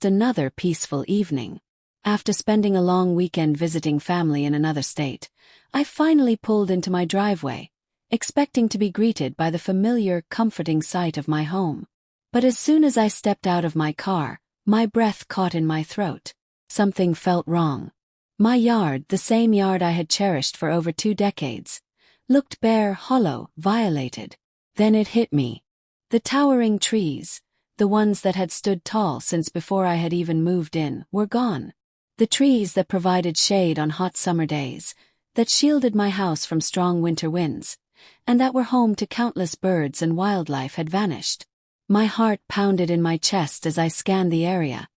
just another peaceful evening. After spending a long weekend visiting family in another state, I finally pulled into my driveway, expecting to be greeted by the familiar, comforting sight of my home. But as soon as I stepped out of my car, my breath caught in my throat. Something felt wrong. My yard, the same yard I had cherished for over 2 decades, looked bare, hollow, violated. Then it hit me. The towering trees, the ones that had stood tall since before I had even moved in, were gone. The trees that provided shade on hot summer days, that shielded my house from strong winter winds, and that were home to countless birds and wildlife had vanished. My heart pounded in my chest as I scanned the area,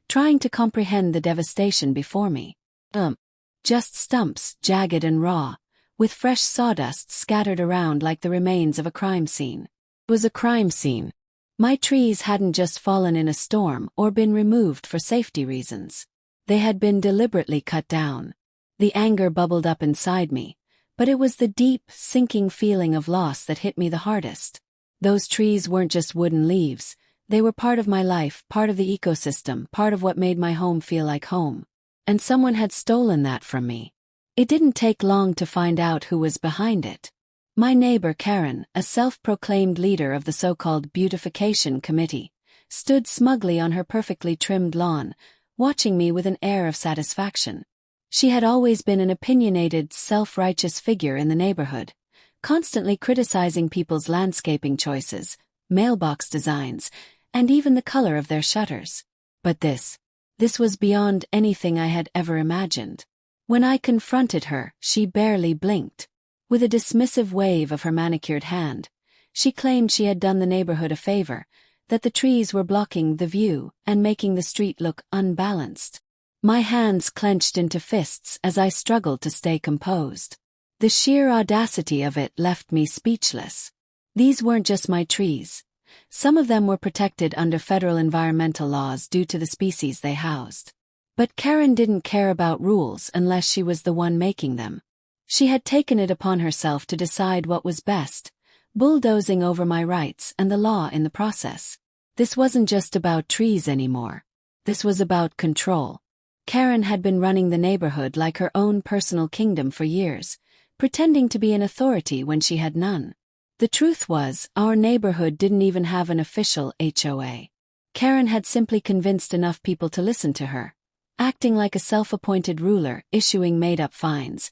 trying to comprehend the devastation before me. Just stumps, jagged and raw, with fresh sawdust scattered around like the remains of a crime scene. It was a crime scene. My trees hadn't just fallen in a storm or been removed for safety reasons. They had been deliberately cut down. The anger bubbled up inside me, but it was the deep, sinking feeling of loss that hit me the hardest. Those trees weren't just wooden leaves. They were part of my life, part of the ecosystem, part of what made my home feel like home. And someone had stolen that from me. It didn't take long to find out who was behind it. My neighbor Karen, a self-proclaimed leader of the so-called beautification committee, stood smugly on her perfectly trimmed lawn, watching me with an air of satisfaction. She had always been an opinionated, self-righteous figure in the neighborhood, constantly criticizing people's landscaping choices, mailbox designs, and even the color of their shutters. But this was beyond anything I had ever imagined. When I confronted her, she barely blinked. With a dismissive wave of her manicured hand, she claimed she had done the neighborhood a favor, that the trees were blocking the view and making the street look unbalanced. My hands clenched into fists as I struggled to stay composed. The sheer audacity of it left me speechless. These weren't just my trees. Some of them were protected under federal environmental laws due to the species they housed. But Karen didn't care about rules unless she was the one making them. She had taken it upon herself to decide what was best, bulldozing over my rights and the law in the process. This wasn't just about trees anymore. This was about control. Karen had been running the neighborhood like her own personal kingdom for years, pretending to be an authority when she had none. The truth was, our neighborhood didn't even have an official HOA. Karen had simply convinced enough people to listen to her, acting like a self-appointed ruler, issuing made-up fines,